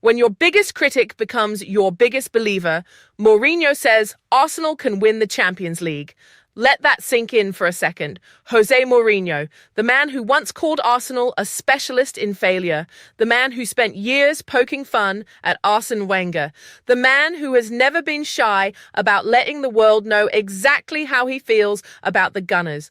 When your biggest critic becomes your biggest believer, Mourinho says Arsenal can win the Champions League. Let that sink in for a second. Jose Mourinho, the man who once called Arsenal a specialist in failure, the man who spent years poking fun at Arsene Wenger, the man who has never been shy about letting the world know exactly how he feels about the Gunners.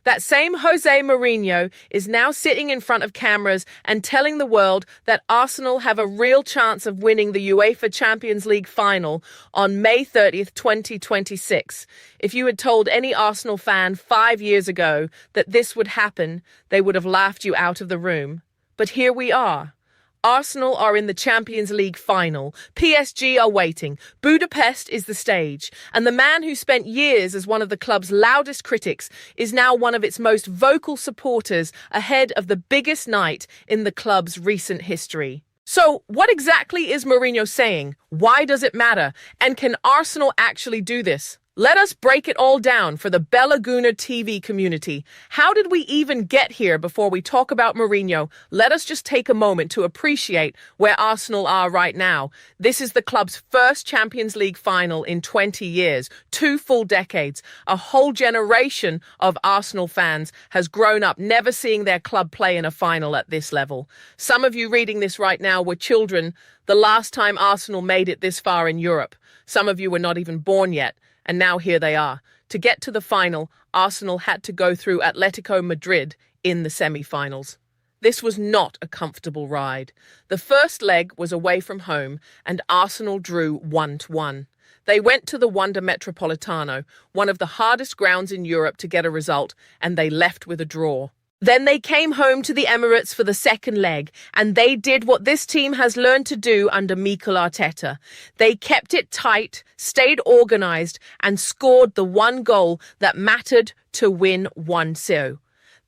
That same Jose Mourinho is now sitting in front of cameras and telling the world that Arsenal have a real chance of winning the UEFA Champions League final on May 30th, 2026. If you had told any Arsenal fan 5 years ago that this would happen, they would have laughed you out of the room. But here we are. Arsenal are in the Champions League final. PSG are waiting. Budapest is the stage. And the man who spent years as one of the club's loudest critics is now one of its most vocal supporters ahead of the biggest night in the club's recent history. So, what exactly is Mourinho saying? Why does it matter? And can Arsenal actually do this? Let us break it all down for the Bella Guna TV community. How did we even get here before we talk about Mourinho? Let us just take a moment to appreciate where Arsenal are right now. This is the club's first Champions League final in 20 years, 2 full decades. A whole generation of Arsenal fans has grown up never seeing their club play in a final at this level. Some of you reading this right now were children the last time Arsenal made it this far in Europe. Some of you were not even born yet. And now here they are. To get to the final, Arsenal had to go through Atletico Madrid in the semi-finals. This was not a comfortable ride. The first leg was away from home, and Arsenal drew 1-1. They went to the Wanda Metropolitano, one of the hardest grounds in Europe to get a result, and they left with a draw. Then they came home to the Emirates for the second leg, and they did what this team has learned to do under Mikel Arteta. They kept it tight, stayed organised, and scored the one goal that mattered to win 1-0.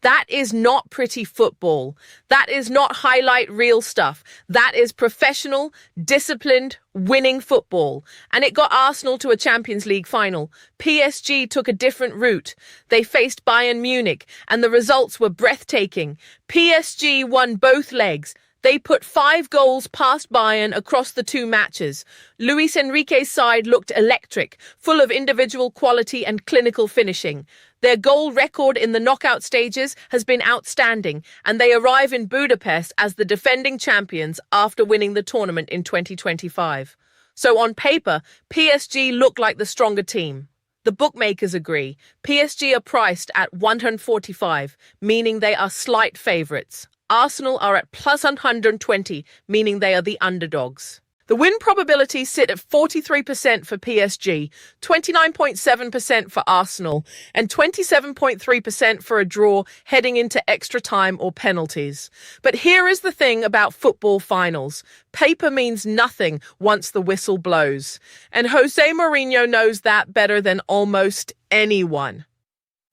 That is not pretty football. That is not highlight reel stuff. That is professional, disciplined, winning football. And it got Arsenal to a Champions League final. PSG took a different route. They faced Bayern Munich, and the results were breathtaking. PSG won both legs. They put 5 goals past Bayern across the 2 matches. Luis Enrique's side looked electric, full of individual quality and clinical finishing. Their goal record in the knockout stages has been outstanding, and they arrive in Budapest as the defending champions after winning the tournament in 2025. So on paper, PSG look like the stronger team. The bookmakers agree. PSG are priced at 145, meaning they are slight favourites. Arsenal are at plus 120, meaning they are the underdogs. The win probabilities sit at 43% for PSG, 29.7% for Arsenal, and 27.3% for a draw heading into extra time or penalties. But here is the thing about football finals. Paper means nothing once the whistle blows. And Jose Mourinho knows that better than almost anyone.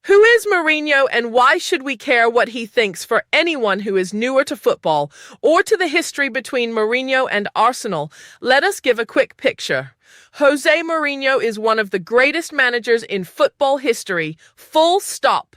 Who is Mourinho, and why should we care what he thinks? For anyone who is newer to football or to the history between Mourinho and Arsenal, let us give a quick picture. Jose Mourinho is one of the greatest managers in football history, full stop.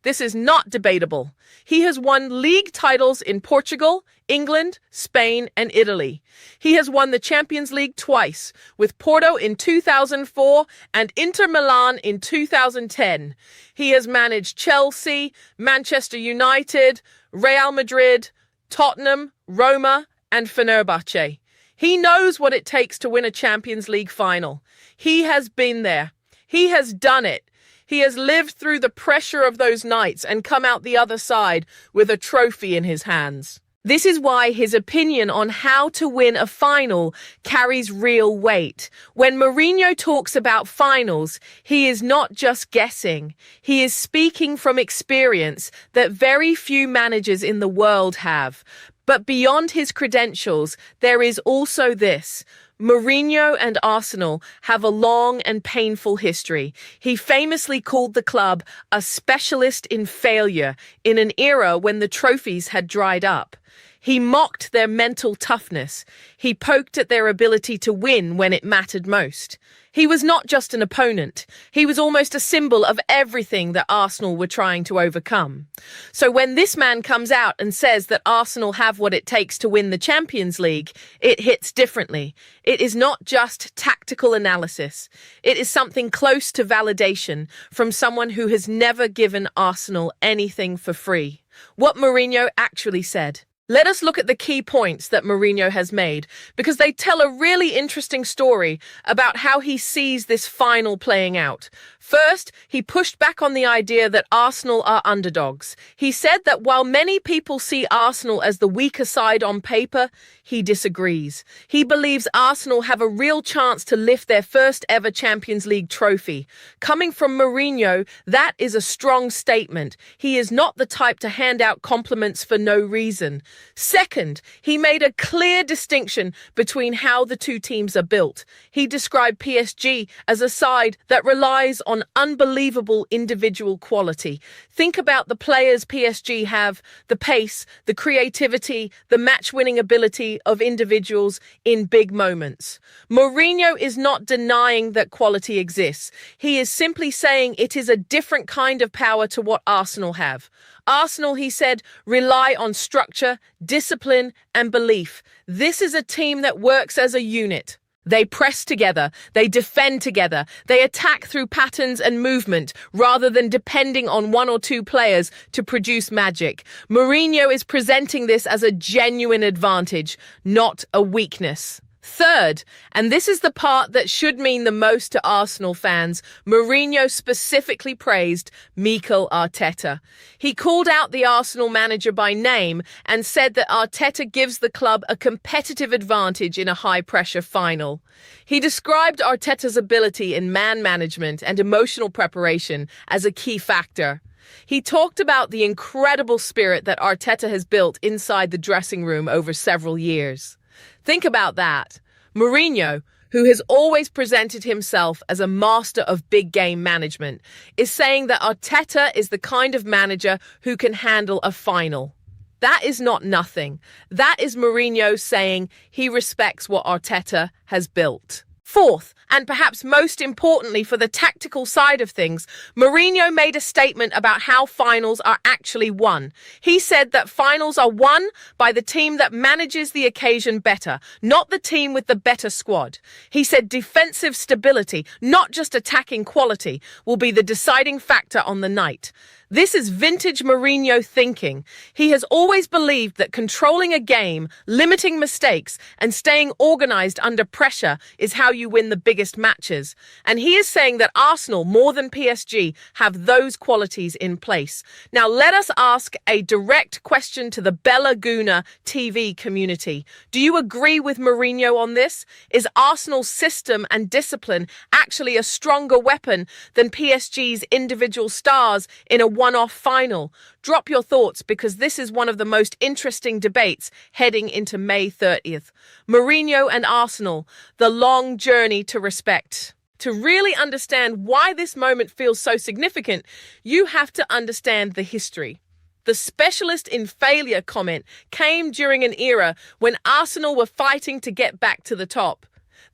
This is not debatable. He has won league titles in Portugal, England, Spain, and Italy. He has won the Champions League twice, with Porto in 2004 and Inter Milan in 2010. He has managed Chelsea, Manchester United, Real Madrid, Tottenham, Roma, and Fenerbahce. He knows what it takes to win a Champions League final. He has been there. He has done it. He has lived through the pressure of those nights and come out the other side with a trophy in his hands. This is why his opinion on how to win a final carries real weight. When Mourinho talks about finals, he is not just guessing. He is speaking from experience that very few managers in the world have. But beyond his credentials, there is also this. Mourinho and Arsenal have a long and painful history. He famously called the club a specialist in failure in an era when the trophies had dried up. He mocked their mental toughness. He poked at their ability to win when it mattered most. He was not just an opponent. He was almost a symbol of everything that Arsenal were trying to overcome. So when this man comes out and says that Arsenal have what it takes to win the Champions League, it hits differently. It is not just tactical analysis. It is something close to validation from someone who has never given Arsenal anything for free. What Mourinho actually said. Let us look at the key points that Mourinho has made, because they tell a really interesting story about how he sees this final playing out. First, he pushed back on the idea that Arsenal are underdogs. He said that while many people see Arsenal as the weaker side on paper, he disagrees. He believes Arsenal have a real chance to lift their first ever Champions League trophy. Coming from Mourinho, that is a strong statement. He is not the type to hand out compliments for no reason. Second, he made a clear distinction between how the two teams are built. He described PSG as a side that relies on unbelievable individual quality. Think about the players PSG have, the pace, the creativity, the match-winning ability of individuals in big moments. Mourinho is not denying that quality exists. He is simply saying it is a different kind of power to what Arsenal have. Arsenal, he said, rely on structure, discipline, and belief. This is a team that works as a unit. They press together, they defend together, they attack through patterns and movement rather than depending on one or two players to produce magic. Mourinho is presenting this as a genuine advantage, not a weakness. Third, and this is the part that should mean the most to Arsenal fans, Mourinho specifically praised Mikel Arteta. He called out the Arsenal manager by name and said that Arteta gives the club a competitive advantage in a high-pressure final. He described Arteta's ability in man management and emotional preparation as a key factor. He talked about the incredible spirit that Arteta has built inside the dressing room over several years. Think about that. Mourinho, who has always presented himself as a master of big game management, is saying that Arteta is the kind of manager who can handle a final. That is not nothing. That is Mourinho saying he respects what Arteta has built. Fourth, and perhaps most importantly for the tactical side of things, Mourinho made a statement about how finals are actually won. He said that finals are won by the team that manages the occasion better, not the team with the better squad. He said defensive stability, not just attacking quality, will be the deciding factor on the night. This is vintage Mourinho thinking. He has always believed that controlling a game, limiting mistakes, and staying organized under pressure is how you win the biggest matches. And he is saying that Arsenal, more than PSG, have those qualities in place. Now let us ask a direct question to the Bella Guna TV community. Do you agree with Mourinho on this? Is Arsenal's system and discipline actually a stronger weapon than PSG's individual stars in a one-off final? Drop your thoughts, because this is one of the most interesting debates heading into May 30th. Mourinho and Arsenal, the long journey to respect. To really understand why this moment feels so significant, you have to understand the history. The specialist in failure comment came during an era when Arsenal were fighting to get back to the top.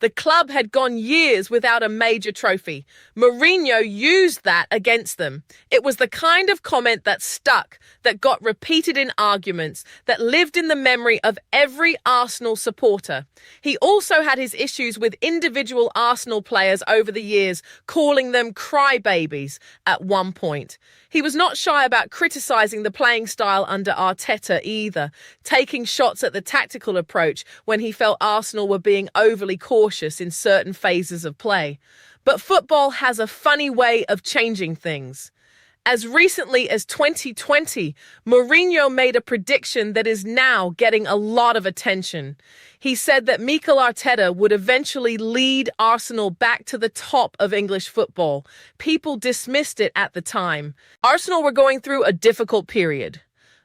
The club had gone years without a major trophy. Mourinho used that against them. It was the kind of comment that stuck, that got repeated in arguments, that lived in the memory of every Arsenal supporter. He also had his issues with individual Arsenal players over the years, calling them crybabies at one point. He was not shy about criticising the playing style under Arteta either, taking shots at the tactical approach when he felt Arsenal were being overly cautious in certain phases of play. But football has a funny way of changing things. As recently as 2020, Mourinho made a prediction that is now getting a lot of attention. He said that Mikel Arteta would eventually lead Arsenal back to the top of English football. People dismissed it at the time. Arsenal were going through a difficult period.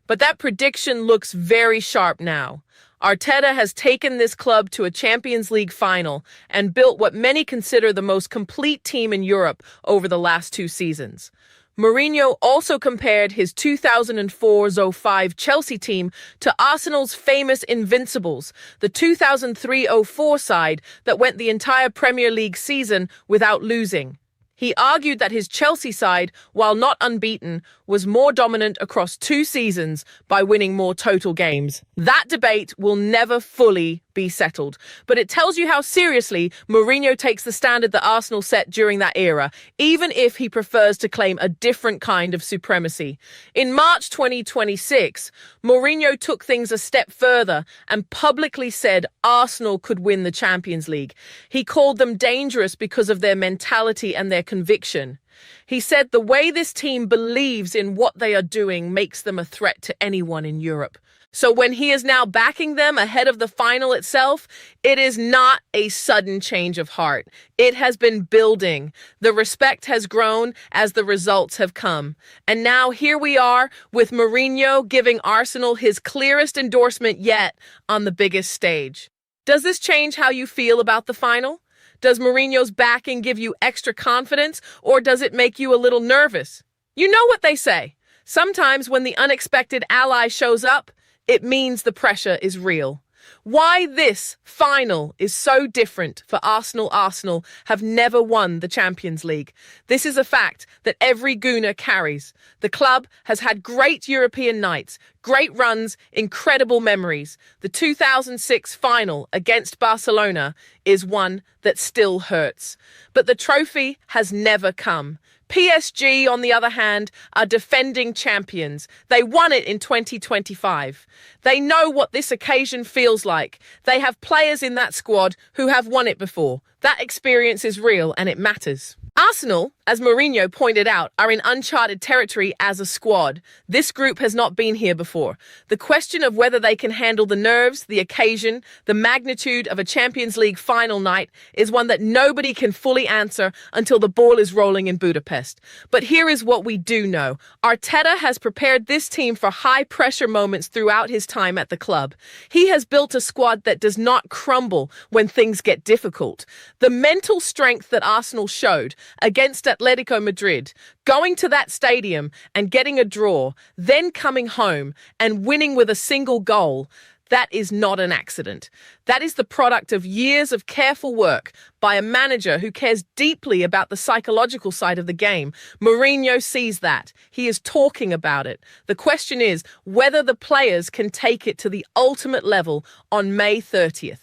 But that prediction looks very sharp now. Arteta has taken this club to a Champions League final and built what many consider the most complete team in Europe over the last 2 seasons. Mourinho also compared his 2004-05 Chelsea team to Arsenal's famous Invincibles, the 2003-04 side that went the entire Premier League season without losing. He argued that his Chelsea side, while not unbeaten, was more dominant across 2 seasons by winning more total games. That debate will never fully be settled, but it tells you how seriously Mourinho takes the standard that Arsenal set during that era, even if he prefers to claim a different kind of supremacy. In March 2026, Mourinho took things a step further and publicly said Arsenal could win the Champions League. He called them dangerous because of their mentality and their conviction. He said the way this team believes in what they are doing makes them a threat to anyone in Europe. So when he is now backing them ahead of the final itself, it is not a sudden change of heart. It has been building. The respect has grown as the results have come. And now here we are with Mourinho giving Arsenal his clearest endorsement yet on the biggest stage. Does this change how you feel about the final? Does Mourinho's backing give you extra confidence, or does it make you a little nervous? You know what they say. Sometimes when the unexpected ally shows up, it means the pressure is real. Why this final is so different for Arsenal. Arsenal have never won the Champions League. This is a fact that every Gooner carries. The club has had great European nights, great runs, incredible memories. The 2006 final against Barcelona is one that still hurts. But the trophy has never come. PSG, on the other hand, are defending champions. They won it in 2025. They know what this occasion feels like. They have players in that squad who have won it before. That experience is real and it matters. Arsenal, as Mourinho pointed out, are in uncharted territory as a squad. This group has not been here before. The question of whether they can handle the nerves, the occasion, the magnitude of a Champions League final night is one that nobody can fully answer until the ball is rolling in Budapest. But here is what we do know. Arteta has prepared this team for high-pressure moments throughout his time at the club. He has built a squad that does not crumble when things get difficult. The mental strength that Arsenal showed against Atletico Madrid, going to that stadium and getting a draw, then coming home and winning with a single goal, that is not an accident. That is the product of years of careful work by a manager who cares deeply about the psychological side of the game. Mourinho sees that. He is talking about it. The question is whether the players can take it to the ultimate level on May 30th.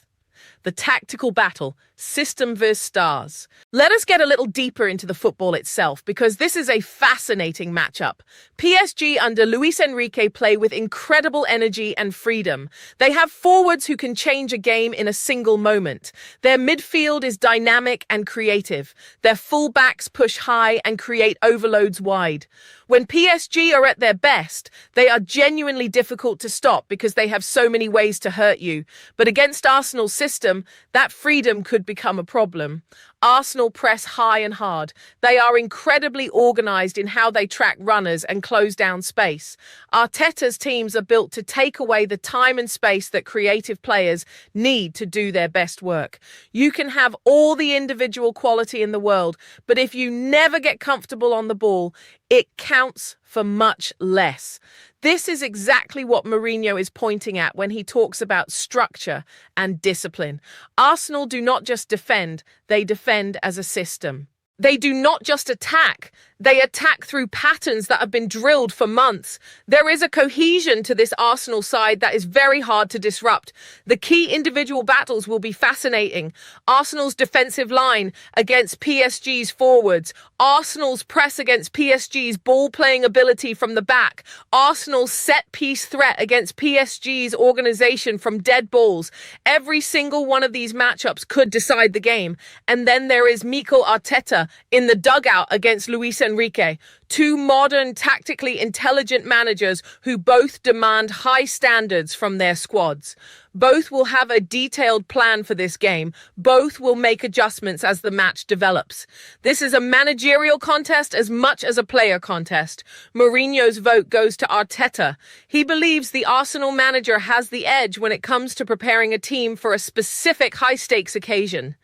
The tactical battle, system versus stars. Let us get a little deeper into the football itself, because this is a fascinating matchup. PSG under Luis Enrique play with incredible energy and freedom. They have forwards who can change a game in a single moment. Their midfield is dynamic and creative. Their fullbacks push high and create overloads wide. When PSG are at their best, they are genuinely difficult to stop because they have so many ways to hurt you. But against Arsenal's system, that freedom could become a problem. Arsenal press high and hard. They are incredibly organised in how they track runners and close down space. Arteta's teams are built to take away the time and space that creative players need to do their best work. You can have all the individual quality in the world, but if you never get comfortable on the ball, it counts for much less. This is exactly what Mourinho is pointing at when he talks about structure and discipline. Arsenal do not just defend, they defend as a system. They do not just attack, they attack through patterns that have been drilled for months. There is a cohesion to this Arsenal side that is very hard to disrupt. The key individual battles will be fascinating. Arsenal's defensive line against PSG's forwards. Arsenal's press against PSG's ball-playing ability from the back. Arsenal's set-piece threat against PSG's organisation from dead balls. Every single one of these matchups could decide the game. And then there is Mikel Arteta in the dugout against Luis Enrique. Two modern, tactically intelligent managers who both demand high standards from their squads. Both will have a detailed plan for this game. Both will make adjustments as the match develops. This is a managerial contest as much as a player contest. Mourinho's vote goes to Arteta. He believes the Arsenal manager has the edge when it comes to preparing a team for a specific high-stakes occasion.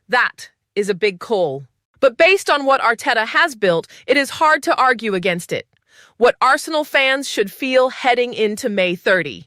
That is a big call. But based on what Arteta has built, it is hard to argue against it. What Arsenal fans should feel heading into May 30.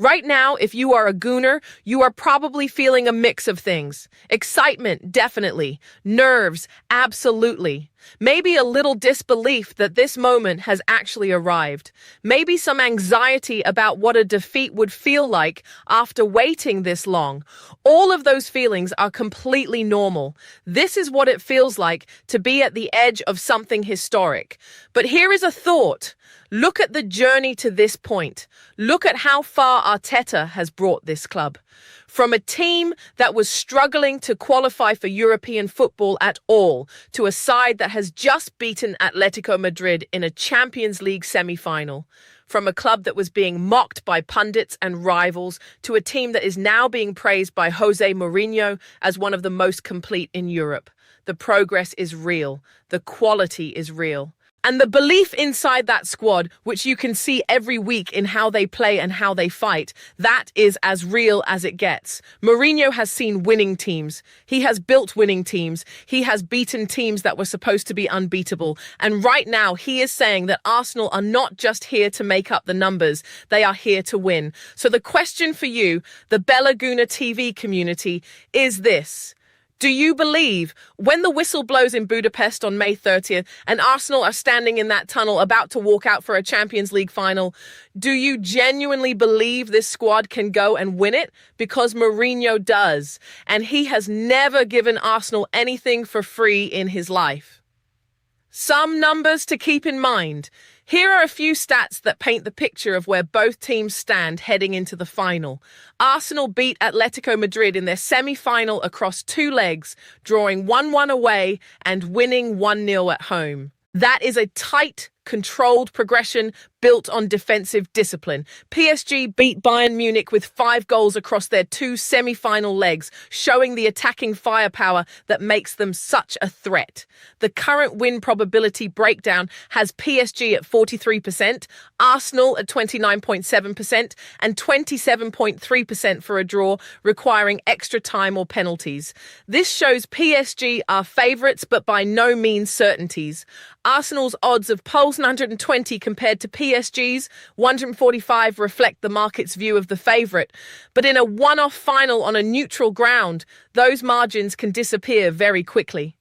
Right now, if you are a Gooner, you are probably feeling a mix of things. Excitement, definitely. Nerves, absolutely. Maybe a little disbelief that this moment has actually arrived. Maybe some anxiety about what a defeat would feel like after waiting this long. All of those feelings are completely normal. This is what it feels like to be at the edge of something historic. But here is a thought. Look at the journey to this point. Look at how far Arteta has brought this club. From a team that was struggling to qualify for European football at all, to a side that has just beaten Atletico Madrid in a Champions League semi-final. From a club that was being mocked by pundits and rivals, to a team that is now being praised by Jose Mourinho as one of the most complete in Europe. The progress is real. The quality is real. And the belief inside that squad, which you can see every week in how they play and how they fight, that is as real as it gets. Mourinho has seen winning teams. He has built winning teams. He has beaten teams that were supposed to be unbeatable. And right now, he is saying that Arsenal are not just here to make up the numbers. They are here to win. So the question for you, the Bella Guna TV community, is this. Do you believe when the whistle blows in Budapest on May 30th and Arsenal are standing in that tunnel about to walk out for a Champions League final, do you genuinely believe this squad can go and win it? Because Mourinho does, and he has never given Arsenal anything for free in his life. Some numbers to keep in mind. Here are a few stats that paint the picture of where both teams stand heading into the final. Arsenal beat Atletico Madrid in their semi-final across 2 legs, drawing 1-1 away and winning 1-0 at home. That is a tight, controlled progression built on defensive discipline. PSG beat Bayern Munich with 5 goals across their 2 semi-final legs, showing the attacking firepower that makes them such a threat. The current win probability breakdown has PSG at 43%, Arsenal at 29.7%, and 27.3% for a draw, requiring extra time or penalties. This shows PSG are favourites, but by no means certainties. Arsenal's odds of Poles 120 compared to PSG's 145 reflect the market's view of the favourite. But in a one-off final on a neutral ground, those margins can disappear very quickly.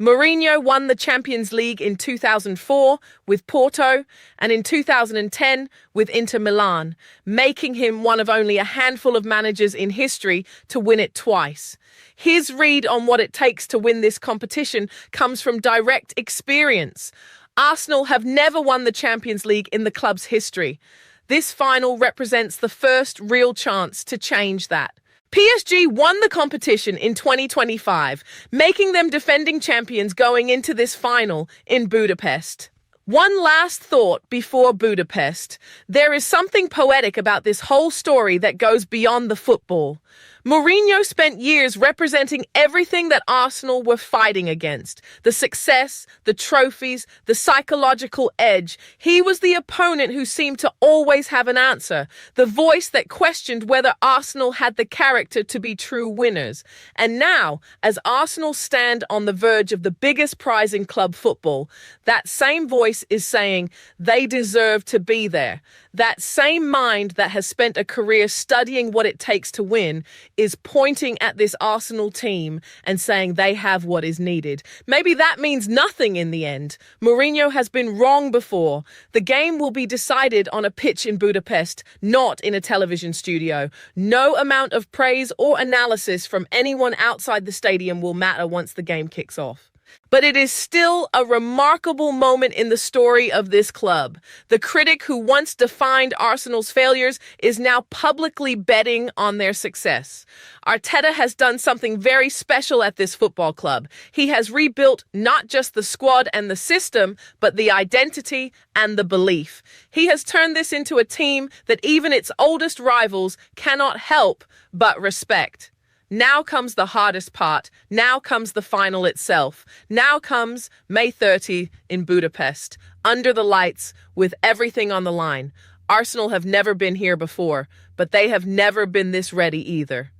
Mourinho won the Champions League in 2004 with Porto and in 2010 with Inter Milan, making him one of only a handful of managers in history to win it twice. His read on what it takes to win this competition comes from direct experience. Arsenal have never won the Champions League in the club's history. This final represents the first real chance to change that. PSG won the competition in 2025, making them defending champions going into this final in Budapest. One last thought before Budapest. There is something poetic about this whole story that goes beyond the football. Mourinho spent years representing everything that Arsenal were fighting against. The success, the trophies, the psychological edge. He was the opponent who seemed to always have an answer. The voice that questioned whether Arsenal had the character to be true winners. And now, as Arsenal stand on the verge of the biggest prize in club football, that same voice is saying they deserve to be there. That same mind that has spent a career studying what it takes to win is pointing at this Arsenal team and saying they have what is needed. Maybe that means nothing in the end. Mourinho has been wrong before. The game will be decided on a pitch in Budapest, not in a television studio. No amount of praise or analysis from anyone outside the stadium will matter once the game kicks off. But it is still a remarkable moment in the story of this club. The critic who once defined Arsenal's failures is now publicly betting on their success. Arteta has done something very special at this football club. He has rebuilt not just the squad and the system, but the identity and the belief. He has turned this into a team that even its oldest rivals cannot help but respect. Now comes the hardest part. Now comes the final itself. Now comes May 30 in Budapest, under the lights, with everything on the line. Arsenal have never been here before, but they have never been this ready either.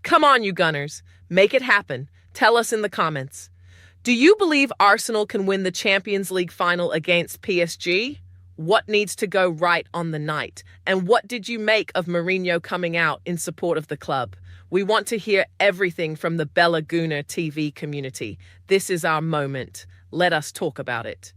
Come on, you Gunners. Make it happen. Tell us in the comments. Do you believe Arsenal can win the Champions League final against PSG? What needs to go right on the night? And what did you make of Mourinho coming out in support of the club? We want to hear everything from the Bella Guna TV community. This is our moment. Let us talk about it.